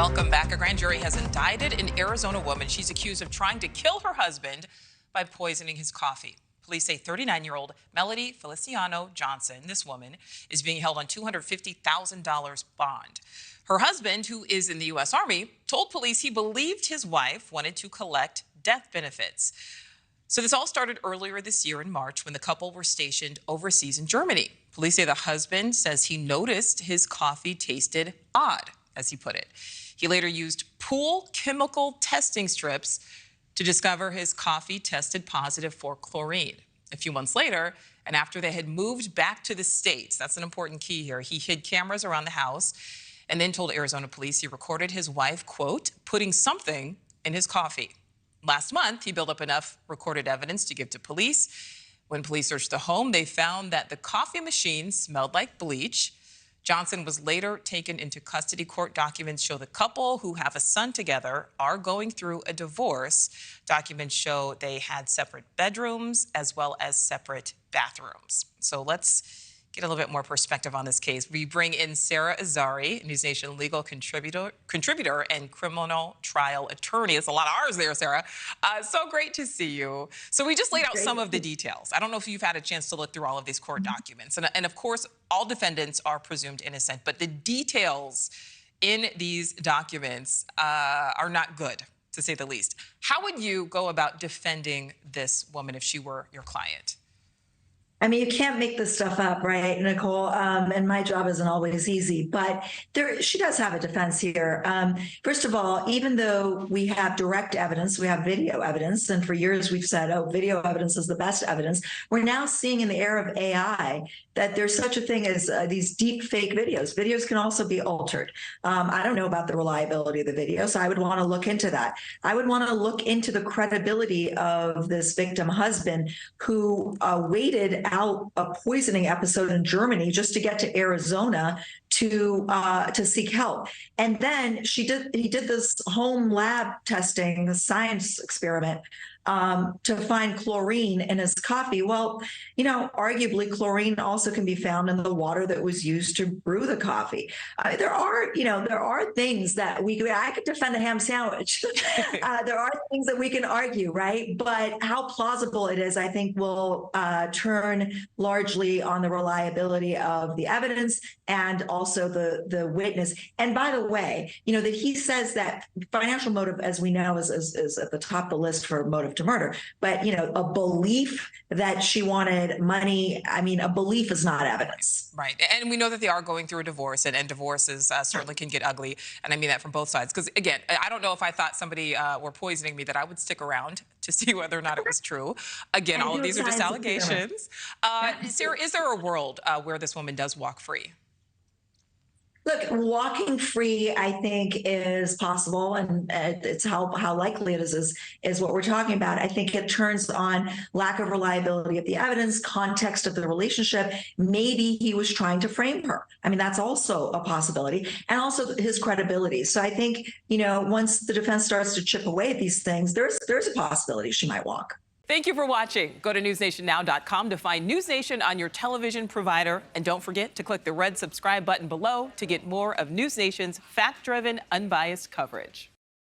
Welcome back. A grand jury has indicted an Arizona woman. She's accused of trying to kill her husband by poisoning his coffee. Police say 39-year-old Melody Feliciano Johnson, this woman, is being held on $250,000 bond. Her husband, who is in the U.S. Army, told police he believed his wife wanted to collect death benefits. So this all started earlier this year in March when the couple were stationed overseas in Germany. Police say the husband says he noticed his coffee tasted odd, as he put it. He later used pool chemical testing strips to discover his coffee tested positive for chlorine. A few months later, and after they had moved back to the States, that's an important key here, he hid cameras around the house and then told Arizona police he recorded his wife, quote, putting something in his coffee. Last month, he built up enough recorded evidence to give to police. When police searched the home, they found that the coffee machine smelled like bleach. Johnson was later taken into custody. Court documents show the couple, who have a son together, are going through a divorce. Documents show they had separate bedrooms as well as separate bathrooms. So let's get a little bit more perspective on this case. We bring in Sara Azari, NewsNation legal contributor and criminal trial attorney. It's a lot of R's there, Sara. So great to see you. So we just laid out some of the details. I don't know if you've had a chance to look through all of these court documents. And of course, all defendants are presumed innocent, but the details in these documents are not good, to say the least. How would you go about defending this woman if she were your client? I mean, you can't make this stuff up, right, Nichole? And my job isn't always easy, but she does have a defense here. First of all, even though we have direct evidence, we have video evidence, and for years we've said, oh, video evidence is the best evidence. We're now seeing in the era of AI that there's such a thing as these deep fake videos. Videos can also be altered. I don't know about the reliability of the video, so I would want to look into that. I would want to look into the credibility of this victim husband who waited out a poisoning episode in Germany just to get to Arizona to seek help. And then he did this home lab testing, the science experiment, to find chlorine in his coffee. Well, you know, arguably chlorine also can be found in the water that was used to brew the coffee. There are things that I could defend a ham sandwich. There are things that we can argue, right? But how plausible it is, I think, will turn largely on the reliability of the evidence and also the witness. And by the way, you know, that he says that financial motive, as we know, is at the top of the list for motive to murder. But, you know, a belief that she wanted money, I mean, a belief is not evidence. Right. And we know that they are going through a divorce, and divorces certainly can get ugly. And I mean that from both sides. Because, again, I don't know if I thought somebody were poisoning me that I would stick around to see whether or not it was true. Again, all of these are just allegations. Sara, is there a world where this woman does walk free? Look, walking free, I think, is possible, and it's how likely it is what we're talking about. I think it turns on lack of reliability of the evidence, context of the relationship. Maybe he was trying to frame her. I mean, that's also a possibility, and also his credibility. So I think, you know, once the defense starts to chip away at these things, there's a possibility she might walk. Thank you for watching. Go to newsnationnow.com to find News Nation on your television provider. And don't forget to click the red subscribe button below to get more of News Nation's fact-driven, unbiased coverage.